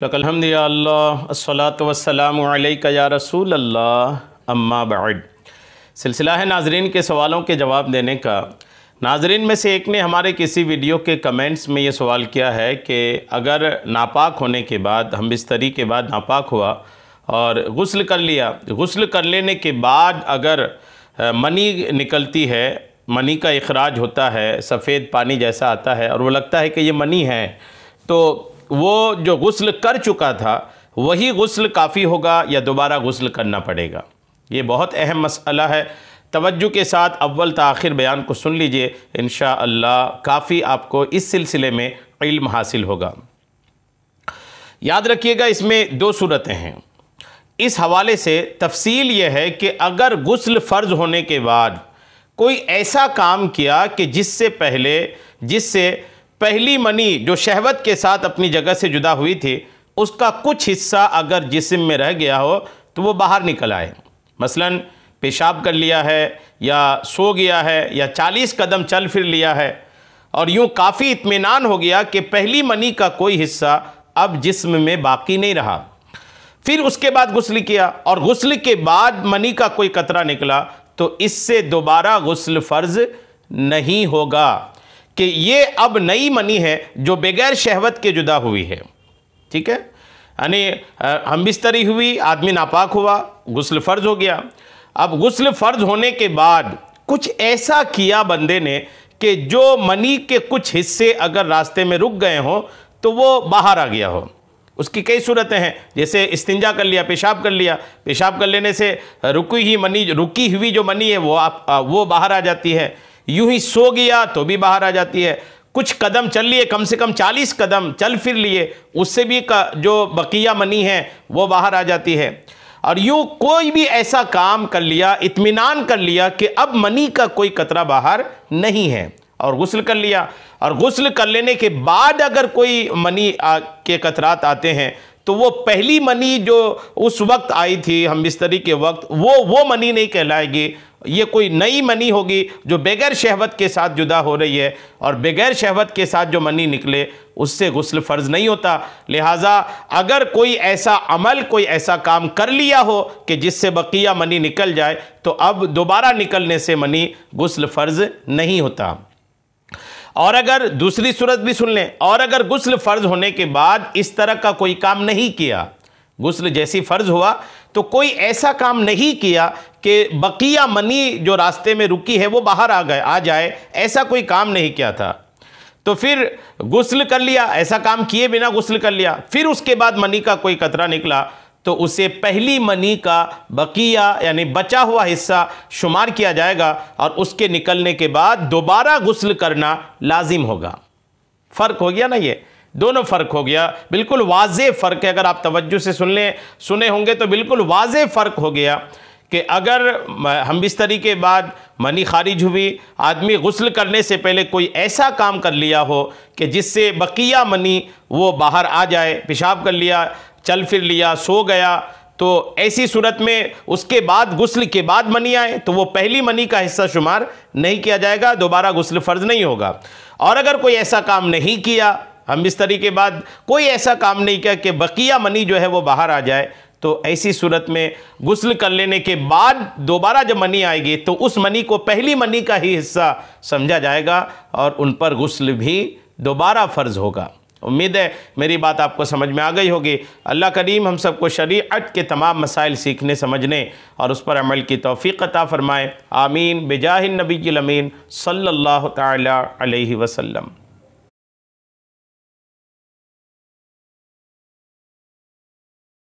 अल्हम्दुलिल्लाह अस्सलातु वस्सलामु अलैका या रसूल अल्लाह अम्मा बाद। सिलसिला है नाजरीन के सवालों के जवाब देने का। नाजरीन में से एक ने हमारे किसी वीडियो के कमेंट्स में ये सवाल किया है कि अगर नापाक होने के बाद, हम बिस्तरी के बाद नापाक हुआ और गुस्ल कर लिया, गुस्ल कर लेने के बाद अगर मनी निकलती है, मनी का इखराज होता है, सफ़ेद पानी जैसा आता है और वो लगता है कि ये मनी है, तो वो जो गुस्ल कर चुका था वही गुस्ल काफ़ी होगा या दोबारा गुस्ल करना पड़ेगा? ये बहुत अहम मसला है। तवज्जो के साथ अव्वल से आखिर बयान को सुन लीजिए, इंशाअल्लाह काफ़ी आपको इस सिलसिले में इल्म हासिल होगा। याद रखिएगा, इसमें दो सूरतें हैं। इस हवाले से तफसील ये है कि अगर गुस्ल फ़र्ज़ होने के बाद कोई ऐसा काम किया कि जिससे पहली मनी जो शहवत के साथ अपनी जगह से जुदा हुई थी, उसका कुछ हिस्सा अगर जिस्म में रह गया हो तो वो बाहर निकल आए। मसलन पेशाब कर लिया है या सो गया है या 40 कदम चल फिर लिया है और यूँ काफ़ी इत्मीनान हो गया कि पहली मनी का कोई हिस्सा अब जिस्म में बाकी नहीं रहा। फिर उसके बाद गुस्ल किया और गुस्ल के बाद मनी का कोई कतरा निकला, तो इससे दोबारा गुस्ल फ़र्ज़ नहीं होगा कि ये अब नई मनी है जो बगैर शहवत के जुदा हुई है। ठीक है, यानी हम बिस्तरी हुई, आदमी नापाक हुआ, गुस्ल फ़र्ज़ हो गया। अब गुस्ल फ़र्ज़ होने के बाद कुछ ऐसा किया बंदे ने कि जो मनी के कुछ हिस्से अगर रास्ते में रुक गए हों तो वो बाहर आ गया हो। उसकी कई सूरतें हैं, जैसे इस्तिंजा कर लिया, पेशाब कर लिया, पेशाब कर लेने से रुकी हुई जो मनी है वो बाहर आ जाती है। यूं ही सो गया तो भी बाहर आ जाती है। कुछ कदम चल लिए, कम से कम 40 कदम चल फिर लिए, उससे भी जो बकिया मनी है वो बाहर आ जाती है। और यूं कोई भी ऐसा काम कर लिया, इत्मीनान कर लिया कि अब मनी का कोई कतरा बाहर नहीं है और गुस्ल कर लिया, और गुस्ल कर लेने के बाद अगर कोई मनी के कतरात आते हैं तो वो पहली मनी जो उस वक्त आई थी हम बिस्तरी के वक्त, वो मनी नहीं कहलाएगी। ये कोई नई मनी होगी जो बगैर शहवत के साथ जुदा हो रही है, और बगैर शहवत के साथ जो मनी निकले उससे गुस्ल फ़र्ज़ नहीं होता। लिहाजा अगर कोई ऐसा अमल, कोई ऐसा काम कर लिया हो कि जिससे बकिया मनी निकल जाए, तो अब दोबारा निकलने से मनी गुस्ल फ़र्ज़ नहीं होता। और अगर दूसरी सूरत भी सुन लें, और अगर गुस्ल फ़र्ज़ होने के बाद इस तरह का कोई काम नहीं किया, गुस्ल जैसी फ़र्ज़ हुआ तो कोई ऐसा काम नहीं किया कि बकिया मनी जो रास्ते में रुकी है वो बाहर आ जाए, ऐसा कोई काम नहीं किया था, तो फिर गुस्ल कर लिया, ऐसा काम किए बिना गुस्ल कर लिया, फिर उसके बाद मनी का कोई कतरा निकला, तो उसे पहली मनी का बकिया यानी बचा हुआ हिस्सा शुमार किया जाएगा और उसके निकलने के बाद दोबारा गुस्ल करना लाजिम होगा। फ़र्क हो गया ना, ये दोनों फ़र्क हो गया, बिल्कुल वाज़े फ़र्क है। अगर आप तवज्जो से सुने होंगे तो बिल्कुल वाज़े फ़र्क हो गया कि अगर हम बिस्तरी के बाद मनी खारिज हुई, आदमी गुस्ल करने से पहले कोई ऐसा काम कर लिया हो कि जिससे बकिया मनी वो बाहर आ जाए, पेशाब कर लिया, चल फिर लिया, सो गया, तो ऐसी सूरत में उसके बाद गुस्ल के बाद मनी आए तो वो पहली मनी का हिस्सा शुमार नहीं किया जाएगा, दोबारा गुस्ल फ़र्ज़ नहीं होगा। और अगर कोई ऐसा काम नहीं किया, हम बिस्तरी के बाद कोई ऐसा काम नहीं किया कि बकिया मनी जो है वो बाहर आ जाए, तो ऐसी सूरत में गुस्ल कर लेने के बाद दोबारा जब मनी आएगी तो उस मनी को पहली मनी का ही हिस्सा समझा जाएगा और उन पर गुस्ल भी दोबारा फ़र्ज़ होगा। उम्मीद है मेरी बात आपको समझ में आ गई होगी। अल्लाह करीम हम सबको शरीअत के तमाम मसाइल सीखने, समझने और उस पर अमल की तौफ़ीक़ अता फ़रमाए। आमीन बिजाहिन नबील अमीन सल्लल्लाहु तआला अलैहि वसल्लम।